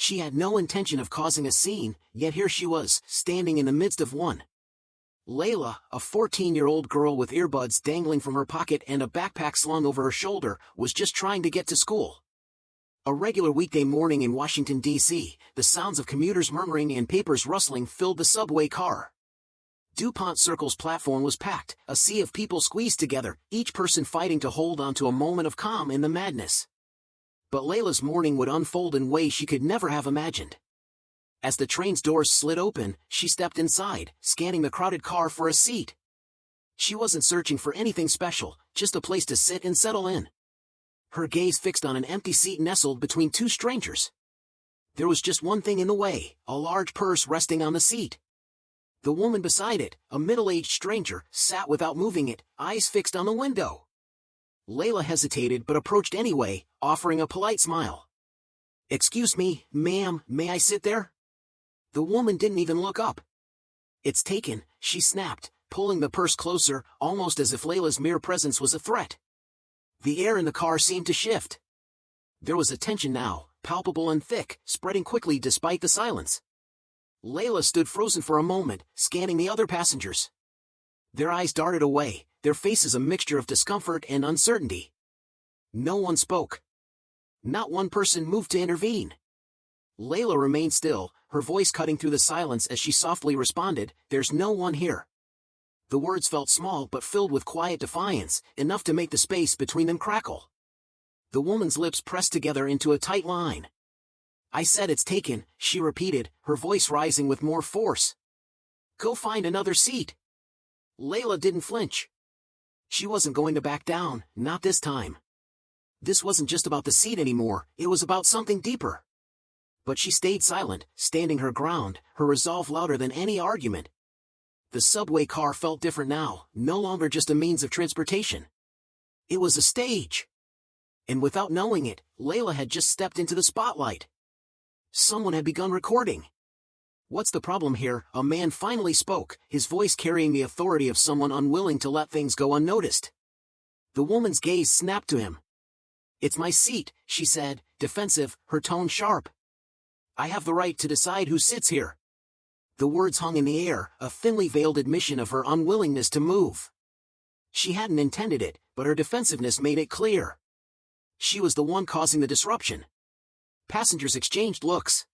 She had no intention of causing a scene, yet here she was, standing in the midst of one. Layla, a 14-year-old girl with earbuds dangling from her pocket and a backpack slung over her shoulder, was just trying to get to school. A regular weekday morning in Washington, D.C., the sounds of commuters murmuring and papers rustling filled the subway car. Dupont Circle's platform was packed, a sea of people squeezed together, each person fighting to hold on to a moment of calm in the madness. But Layla's morning would unfold in ways she could never have imagined. As the train's doors slid open, she stepped inside, scanning the crowded car for a seat. She wasn't searching for anything special, just a place to sit and settle in. Her gaze fixed on an empty seat nestled between two strangers. There was just one thing in the way, a large purse resting on the seat. The woman beside it, a middle-aged stranger, sat without moving it, eyes fixed on the window. Layla hesitated but approached anyway, offering a polite smile. "Excuse me, ma'am, may I sit there?" The woman didn't even look up. "It's taken," she snapped, pulling the purse closer, almost as if Layla's mere presence was a threat. The air in the car seemed to shift. There was a tension now, palpable and thick, spreading quickly despite the silence. Layla stood frozen for a moment, scanning the other passengers. Their eyes darted away, their faces a mixture of discomfort and uncertainty. No one spoke. Not one person moved to intervene. Layla remained still, her voice cutting through the silence as she softly responded, "There's no one here." The words felt small but filled with quiet defiance, enough to make the space between them crackle. The woman's lips pressed together into a tight line. "I said it's taken," she repeated, her voice rising with more force. "Go find another seat." Layla didn't flinch. She wasn't going to back down, not this time. This wasn't just about the seat anymore, it was about something deeper. But she stayed silent, standing her ground, her resolve louder than any argument. The subway car felt different now, no longer just a means of transportation. It was a stage. And without knowing it, Layla had just stepped into the spotlight. Someone had begun recording. "What's the problem here?" a man finally spoke, his voice carrying the authority of someone unwilling to let things go unnoticed. The woman's gaze snapped to him. "It's my seat," she said, defensive, her tone sharp. "I have the right to decide who sits here." The words hung in the air, a thinly veiled admission of her unwillingness to move. She hadn't intended it, but her defensiveness made it clear. She was the one causing the disruption. Passengers exchanged looks.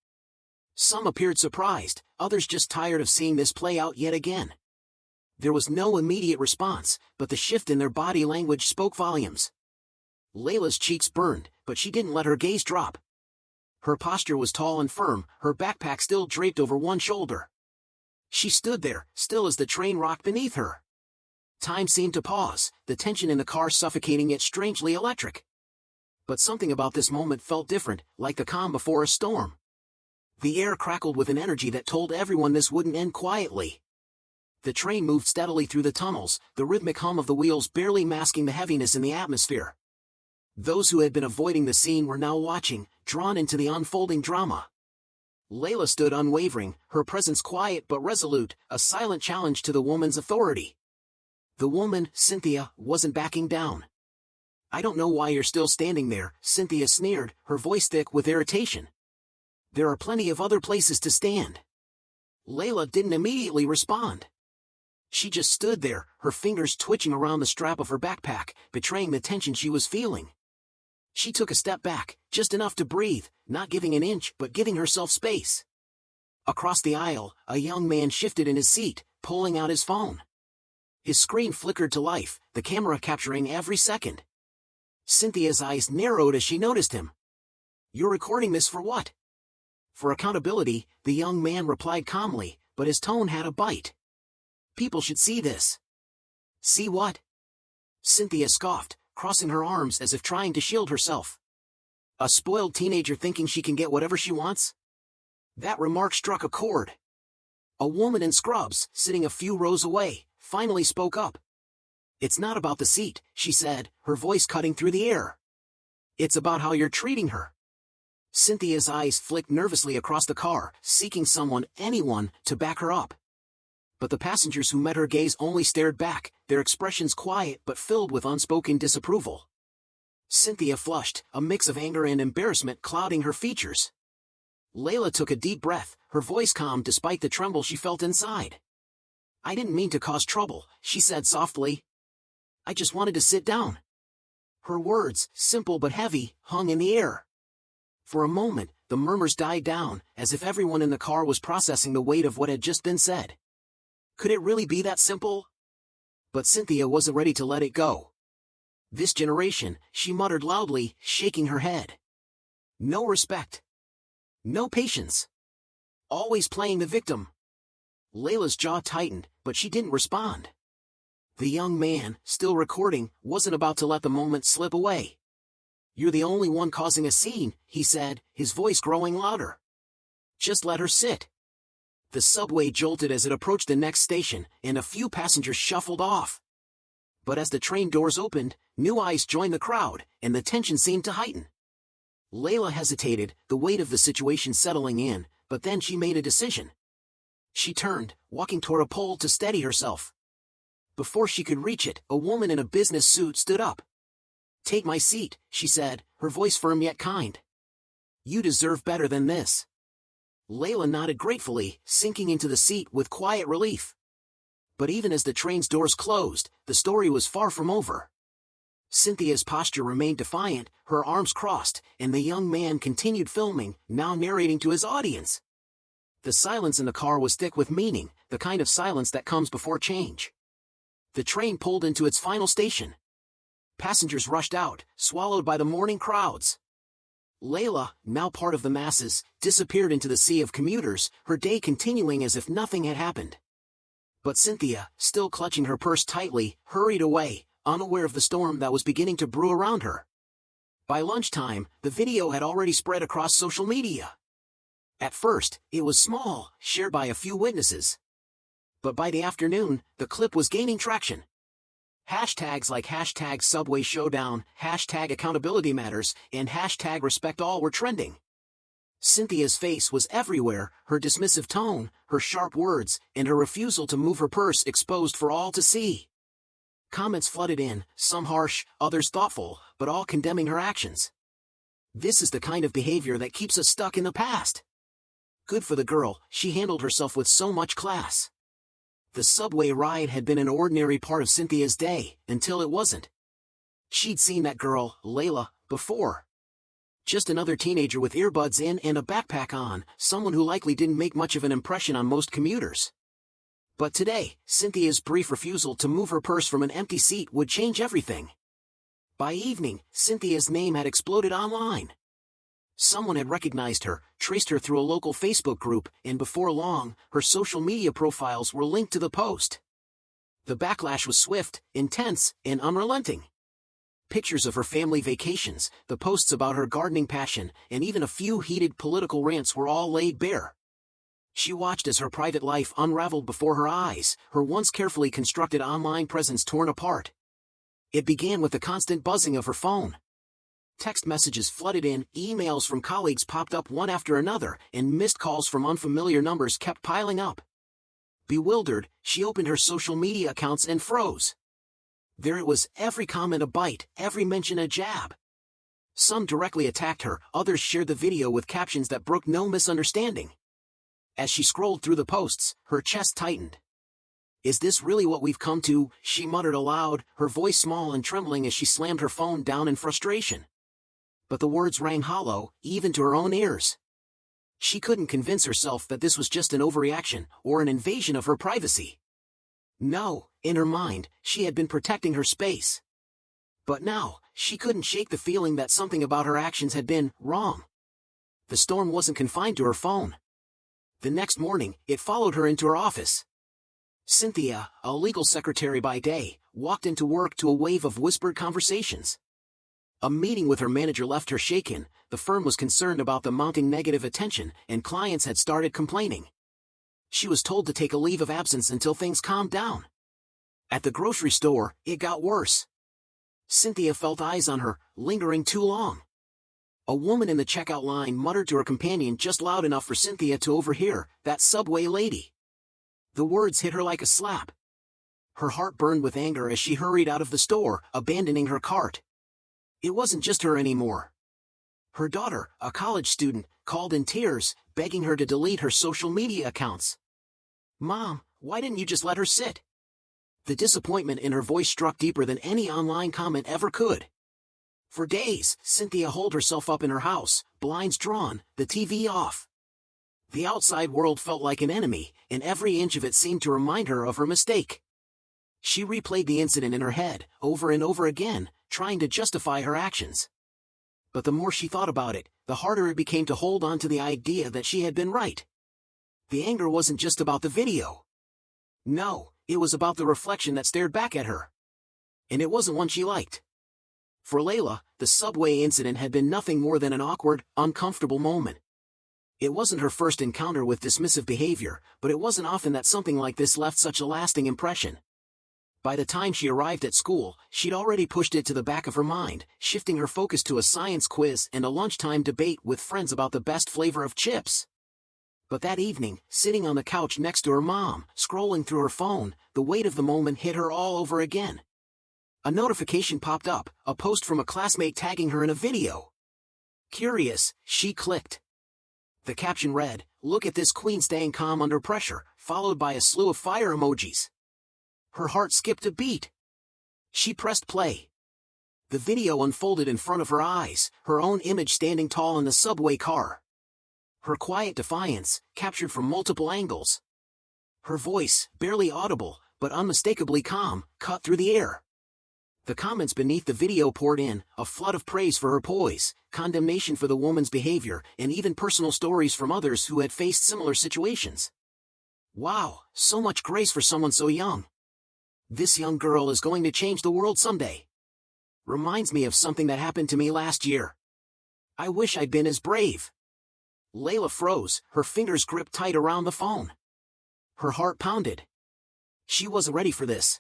Some appeared surprised, others just tired of seeing this play out yet again. There was no immediate response, but the shift in their body language spoke volumes. Layla's cheeks burned, but she didn't let her gaze drop. Her posture was tall and firm, her backpack still draped over one shoulder. She stood there, still as the train rocked beneath her. Time seemed to pause, the tension in the car suffocating yet strangely electric. But something about this moment felt different, like the calm before a storm. The air crackled with an energy that told everyone this wouldn't end quietly. The train moved steadily through the tunnels, the rhythmic hum of the wheels barely masking the heaviness in the atmosphere. Those who had been avoiding the scene were now watching, drawn into the unfolding drama. Layla stood unwavering, her presence quiet but resolute, a silent challenge to the woman's authority. The woman, Cynthia, wasn't backing down. "I don't know why you're still standing there," Cynthia sneered, her voice thick with irritation. "There are plenty of other places to stand." Layla didn't immediately respond. She just stood there, her fingers twitching around the strap of her backpack, betraying the tension she was feeling. She took a step back, just enough to breathe, not giving an inch but giving herself space. Across the aisle, a young man shifted in his seat, pulling out his phone. His screen flickered to life, the camera capturing every second. Cynthia's eyes narrowed as she noticed him. "You're recording this for what?" "For accountability," the young man replied calmly, but his tone had a bite. "People should see this." "See what?" Cynthia scoffed, crossing her arms as if trying to shield herself. "A spoiled teenager thinking she can get whatever she wants?" That remark struck a chord. A woman in scrubs, sitting a few rows away, finally spoke up. "It's not about the seat," she said, her voice cutting through the air. "It's about how you're treating her." Cynthia's eyes flicked nervously across the car, seeking someone, anyone, to back her up. But the passengers who met her gaze only stared back, their expressions quiet but filled with unspoken disapproval. Cynthia flushed, a mix of anger and embarrassment clouding her features. Layla took a deep breath, her voice calm despite the tremble she felt inside. "I didn't mean to cause trouble," she said softly. "I just wanted to sit down." Her words, simple but heavy, hung in the air. For a moment, the murmurs died down, as if everyone in the car was processing the weight of what had just been said. Could it really be that simple? But Cynthia wasn't ready to let it go. "This generation," she muttered loudly, shaking her head. "No respect. No patience. Always playing the victim." Layla's jaw tightened, but she didn't respond. The young man, still recording, wasn't about to let the moment slip away. "You're the only one causing a scene," he said, his voice growing louder. "Just let her sit." The subway jolted as it approached the next station, and a few passengers shuffled off. But as the train doors opened, new eyes joined the crowd, and the tension seemed to heighten. Layla hesitated, the weight of the situation settling in, but then she made a decision. She turned, walking toward a pole to steady herself. Before she could reach it, a woman in a business suit stood up. "Take my seat," she said, her voice firm yet kind. "You deserve better than this." Layla nodded gratefully, sinking into the seat with quiet relief. But even as the train's doors closed, the story was far from over. Cynthia's posture remained defiant, her arms crossed, and the young man continued filming, now narrating to his audience. The silence in the car was thick with meaning, the kind of silence that comes before change. The train pulled into its final station. Passengers rushed out, swallowed by the morning crowds. Layla, now part of the masses, disappeared into the sea of commuters, her day continuing as if nothing had happened. But Cynthia, still clutching her purse tightly, hurried away, unaware of the storm that was beginning to brew around her. By lunchtime, the video had already spread across social media. At first, it was small, shared by a few witnesses. But by the afternoon, the clip was gaining traction. Hashtags like hashtag Subway Showdown, hashtag Accountability Matters, and hashtag Respect All were trending. Cynthia's face was everywhere, her dismissive tone, her sharp words, and her refusal to move her purse exposed for all to see. Comments flooded in, some harsh, others thoughtful, but all condemning her actions. "This is the kind of behavior that keeps us stuck in the past." Good for the girl, she handled herself with so much class. The subway ride had been an ordinary part of Cynthia's day, until it wasn't. She'd seen that girl, Layla, before. Just another teenager with earbuds in and a backpack on, someone who likely didn't make much of an impression on most commuters. But today, Cynthia's brief refusal to move her purse from an empty seat would change everything. By evening, Cynthia's name had exploded online. Someone had recognized her, traced her through a local Facebook group, and before long, her social media profiles were linked to the post. The backlash was swift, intense, and unrelenting. Pictures of her family vacations, the posts about her gardening passion, and even a few heated political rants were all laid bare. She watched as her private life unraveled before her eyes, her once carefully constructed online presence torn apart. It began with the constant buzzing of her phone. Text messages flooded in, emails from colleagues popped up one after another, and missed calls from unfamiliar numbers kept piling up. Bewildered, she opened her social media accounts and froze. There it was, every comment a bite, every mention a jab. Some directly attacked her, others shared the video with captions that brooked no misunderstanding. As she scrolled through the posts, her chest tightened. "Is this really what we've come to?" she muttered aloud, her voice small and trembling as she slammed her phone down in frustration. But the words rang hollow, even to her own ears. She couldn't convince herself that this was just an overreaction, or an invasion of her privacy. No, in her mind, she had been protecting her space. But now, she couldn't shake the feeling that something about her actions had been wrong. The storm wasn't confined to her phone. The next morning, it followed her into her office. Cynthia, a legal secretary by day, walked into work to a wave of whispered conversations. A meeting with her manager left her shaken, the firm was concerned about the mounting negative attention, and clients had started complaining. She was told to take a leave of absence until things calmed down. At the grocery store, it got worse. Cynthia felt eyes on her, lingering too long. A woman in the checkout line muttered to her companion just loud enough for Cynthia to overhear, "That subway lady." The words hit her like a slap. Her heart burned with anger as she hurried out of the store, abandoning her cart. It wasn't just her anymore. Her daughter, a college student, called in tears, begging her to delete her social media accounts. "Mom, why didn't you just let her sit?" The disappointment in her voice struck deeper than any online comment ever could. For days, Cynthia holed herself up in her house, blinds drawn, the TV off. The outside world felt like an enemy, and every inch of it seemed to remind her of her mistake. She replayed the incident in her head, over and over again, trying to justify her actions. But the more she thought about it, the harder it became to hold on to the idea that she had been right. The anger wasn't just about the video. No, it was about the reflection that stared back at her. And it wasn't one she liked. For Layla, the subway incident had been nothing more than an awkward, uncomfortable moment. It wasn't her first encounter with dismissive behavior, but it wasn't often that something like this left such a lasting impression. By the time she arrived at school, she'd already pushed it to the back of her mind, shifting her focus to a science quiz and a lunchtime debate with friends about the best flavor of chips. But that evening, sitting on the couch next to her mom, scrolling through her phone, the weight of the moment hit her all over again. A notification popped up, a post from a classmate tagging her in a video. Curious, she clicked. The caption read, "Look at this queen staying calm under pressure," followed by a slew of fire emojis. Her heart skipped a beat. She pressed play. The video unfolded in front of her eyes, her own image standing tall in the subway car. Her quiet defiance, captured from multiple angles. Her voice, barely audible, but unmistakably calm, cut through the air. The comments beneath the video poured in, a flood of praise for her poise, condemnation for the woman's behavior, and even personal stories from others who had faced similar situations. Wow, so much grace for someone so young. This young girl is going to change the world someday. Reminds me of something that happened to me last year. I wish I'd been as brave. Layla froze, her fingers gripped tight around the phone. Her heart pounded. She wasn't ready for this.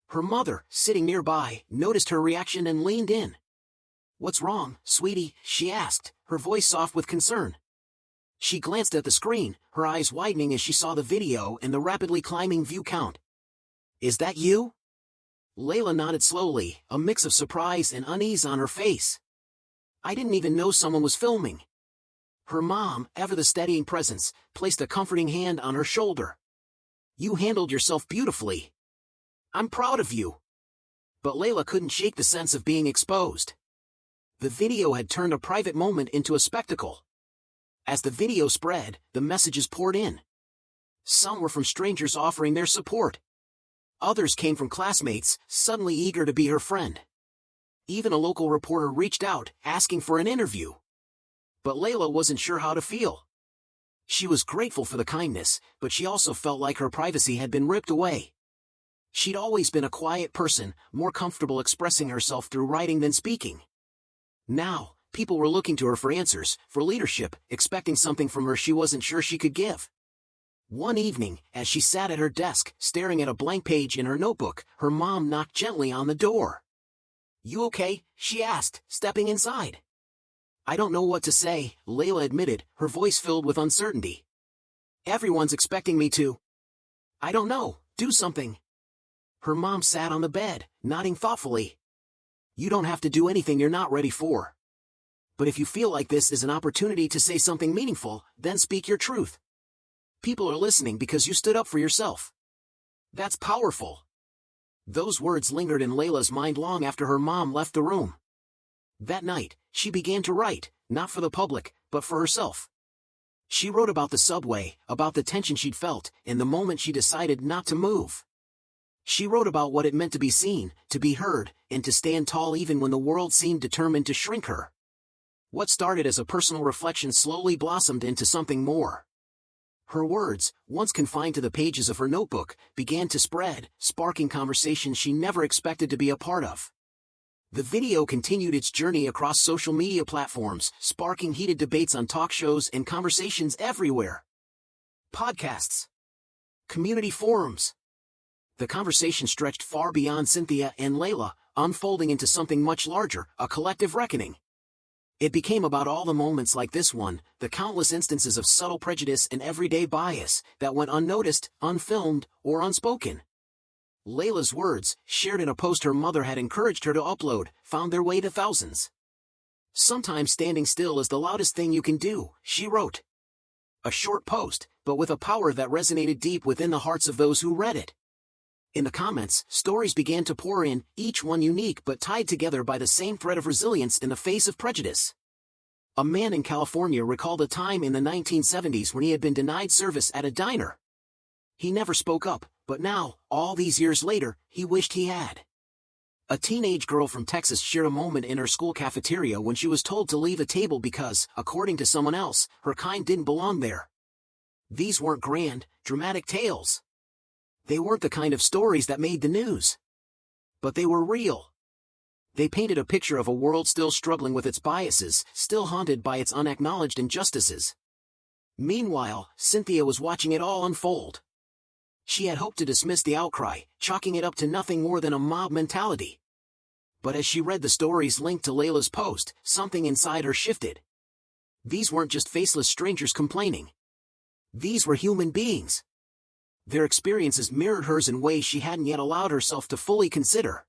Her mother, sitting nearby, noticed her reaction and leaned in. "What's wrong, sweetie?" she asked, her voice soft with concern. She glanced at the screen, her eyes widening as she saw the video and the rapidly climbing view count. "Is that you?" Layla nodded slowly, a mix of surprise and unease on her face. "I didn't even know someone was filming." Her mom, ever the steadying presence, placed a comforting hand on her shoulder. "You handled yourself beautifully. I'm proud of you." But Layla couldn't shake the sense of being exposed. The video had turned a private moment into a spectacle. As the video spread, the messages poured in. Some were from strangers offering their support. Others came from classmates, suddenly eager to be her friend. Even a local reporter reached out, asking for an interview. But Layla wasn't sure how to feel. She was grateful for the kindness, but she also felt like her privacy had been ripped away. She'd always been a quiet person, more comfortable expressing herself through writing than speaking. Now, people were looking to her for answers, for leadership, expecting something from her she wasn't sure she could give. One evening, as she sat at her desk, staring at a blank page in her notebook, her mom knocked gently on the door. "You okay?" she asked, stepping inside. "I don't know what to say," Layla admitted, her voice filled with uncertainty. "Everyone's expecting me to. I don't know, do something." Her mom sat on the bed, nodding thoughtfully. "You don't have to do anything you're not ready for. But if you feel like this is an opportunity to say something meaningful, then speak your truth. People are listening because you stood up for yourself. That's powerful." Those words lingered in Layla's mind long after her mom left the room. That night, she began to write, not for the public, but for herself. She wrote about the subway, about the tension she'd felt, and the moment she decided not to move. She wrote about what it meant to be seen, to be heard, and to stand tall even when the world seemed determined to shrink her. What started as a personal reflection slowly blossomed into something more. Her words, once confined to the pages of her notebook, began to spread, sparking conversations she never expected to be a part of. The video continued its journey across social media platforms, sparking heated debates on talk shows and conversations everywhere. Podcasts. Community forums. The conversation stretched far beyond Cynthia and Layla, unfolding into something much larger, a collective reckoning. It became about all the moments like this one, the countless instances of subtle prejudice and everyday bias that went unnoticed, unfilmed, or unspoken. Layla's words, shared in a post her mother had encouraged her to upload, found their way to thousands. Sometimes standing still is the loudest thing you can do, she wrote. A short post, but with a power that resonated deep within the hearts of those who read it. In the comments, stories began to pour in, each one unique but tied together by the same thread of resilience in the face of prejudice. A man in California recalled a time in the 1970s when he had been denied service at a diner. He never spoke up, but now, all these years later, he wished he had. A teenage girl from Texas shared a moment in her school cafeteria when she was told to leave a table because, according to someone else, her kind didn't belong there. These weren't grand, dramatic tales. They weren't the kind of stories that made the news. But they were real. They painted a picture of a world still struggling with its biases, still haunted by its unacknowledged injustices. Meanwhile, Cynthia was watching it all unfold. She had hoped to dismiss the outcry, chalking it up to nothing more than a mob mentality. But as she read the stories linked to Layla's post, something inside her shifted. These weren't just faceless strangers complaining. These were human beings. Their experiences mirrored hers in ways she hadn't yet allowed herself to fully consider.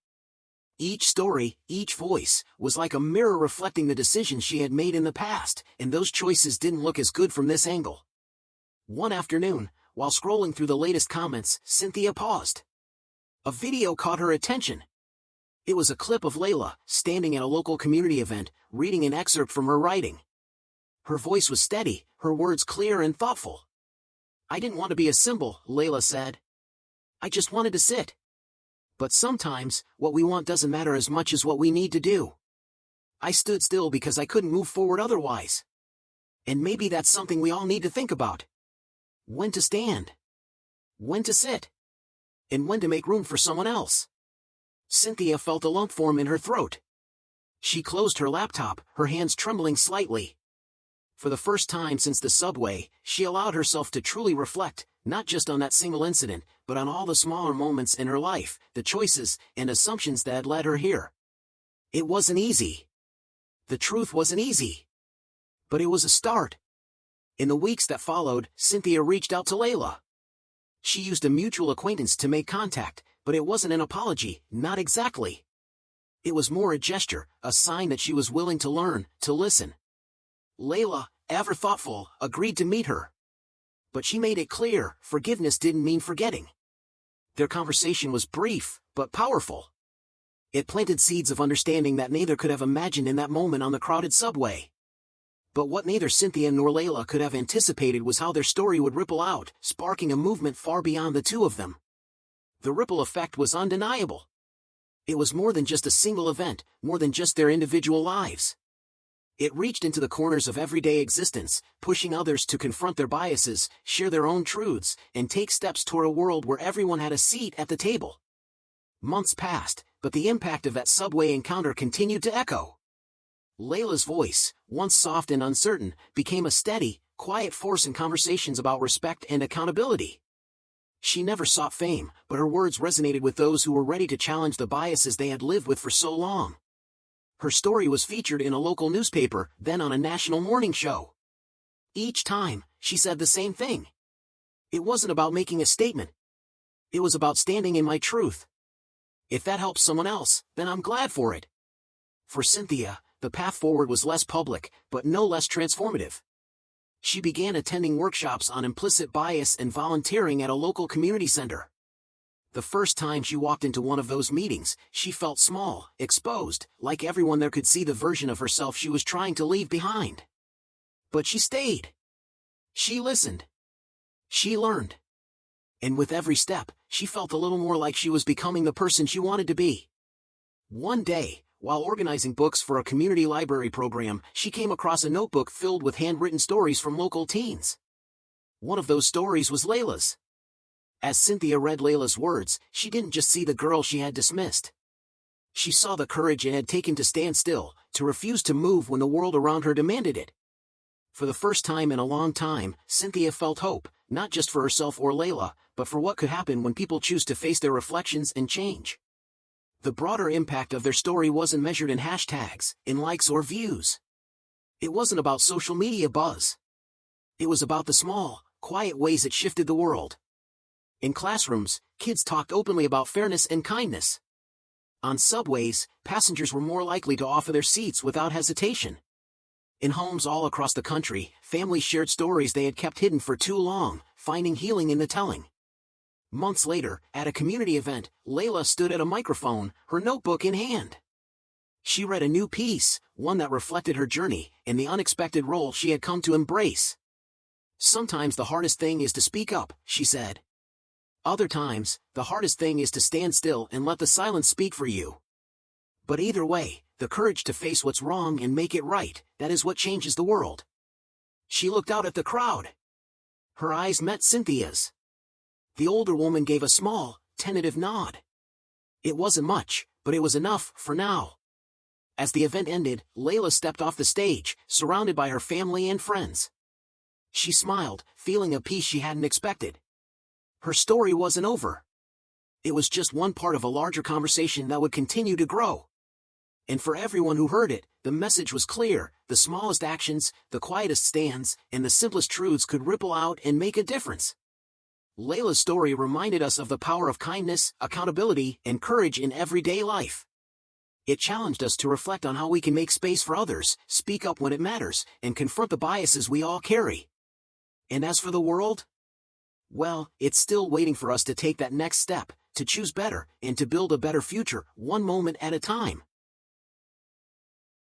Each story, each voice, was like a mirror reflecting the decisions she had made in the past, and those choices didn't look as good from this angle. One afternoon, while scrolling through the latest comments, Cynthia paused. A video caught her attention. It was a clip of Layla, standing at a local community event, reading an excerpt from her writing. Her voice was steady, her words clear and thoughtful. "I didn't want to be a symbol," Layla said. "I just wanted to sit. But sometimes, what we want doesn't matter as much as what we need to do. I stood still because I couldn't move forward otherwise. And maybe that's something we all need to think about. When to stand. When to sit. And when to make room for someone else." Cynthia felt a lump form in her throat. She closed her laptop, her hands trembling slightly. For the first time since the subway, she allowed herself to truly reflect, not just on that single incident, but on all the smaller moments in her life, the choices and assumptions that had led her here. It wasn't easy. The truth wasn't easy. But it was a start. In the weeks that followed, Cynthia reached out to Layla. She used a mutual acquaintance to make contact, but it wasn't an apology, not exactly. It was more a gesture, a sign that she was willing to learn, to listen. Layla, ever thoughtful, agreed to meet her. But she made it clear, forgiveness didn't mean forgetting. Their conversation was brief, but powerful. It planted seeds of understanding that neither could have imagined in that moment on the crowded subway. But what neither Cynthia nor Layla could have anticipated was how their story would ripple out, sparking a movement far beyond the two of them. The ripple effect was undeniable. It was more than just a single event, more than just their individual lives. It reached into the corners of everyday existence, pushing others to confront their biases, share their own truths, and take steps toward a world where everyone had a seat at the table. Months passed, but the impact of that subway encounter continued to echo. Layla's voice, once soft and uncertain, became a steady, quiet force in conversations about respect and accountability. She never sought fame, but her words resonated with those who were ready to challenge the biases they had lived with for so long. Her story was featured in a local newspaper, then on a national morning show. Each time, she said the same thing. It wasn't about making a statement. It was about standing in my truth. If that helps someone else, then I'm glad for it. For Cynthia, the path forward was less public, but no less transformative. She began attending workshops on implicit bias and volunteering at a local community center. The first time she walked into one of those meetings, she felt small, exposed, like everyone there could see the version of herself she was trying to leave behind. But she stayed. She listened. She learned. And with every step, she felt a little more like she was becoming the person she wanted to be. One day, while organizing books for a community library program, she came across a notebook filled with handwritten stories from local teens. One of those stories was Layla's. As Cynthia read Layla's words, she didn't just see the girl she had dismissed. She saw the courage it had taken to stand still, to refuse to move when the world around her demanded it. For the first time in a long time, Cynthia felt hope, not just for herself or Layla, but for what could happen when people choose to face their reflections and change. The broader impact of their story wasn't measured in hashtags, in likes or views. It wasn't about social media buzz. It was about the small, quiet ways it shifted the world. In classrooms, kids talked openly about fairness and kindness. On subways, passengers were more likely to offer their seats without hesitation. In homes all across the country, families shared stories they had kept hidden for too long, finding healing in the telling. Months later, at a community event, Layla stood at a microphone, her notebook in hand. She read a new piece, one that reflected her journey and the unexpected role she had come to embrace. "Sometimes the hardest thing is to speak up," she said. "Other times, the hardest thing is to stand still and let the silence speak for you. But either way, the courage to face what's wrong and make it right, that is what changes the world." She looked out at the crowd. Her eyes met Cynthia's. The older woman gave a small, tentative nod. It wasn't much, but it was enough for now. As the event ended, Layla stepped off the stage, surrounded by her family and friends. She smiled, feeling a peace she hadn't expected. Her story wasn't over. It was just one part of a larger conversation that would continue to grow. And for everyone who heard it, the message was clear: the smallest actions, the quietest stands, and the simplest truths could ripple out and make a difference. Layla's story reminded us of the power of kindness, accountability, and courage in everyday life. It challenged us to reflect on how we can make space for others, speak up when it matters, and confront the biases we all carry. And as for the world? Well, it's still waiting for us to take that next step, to choose better, and to build a better future, one moment at a time.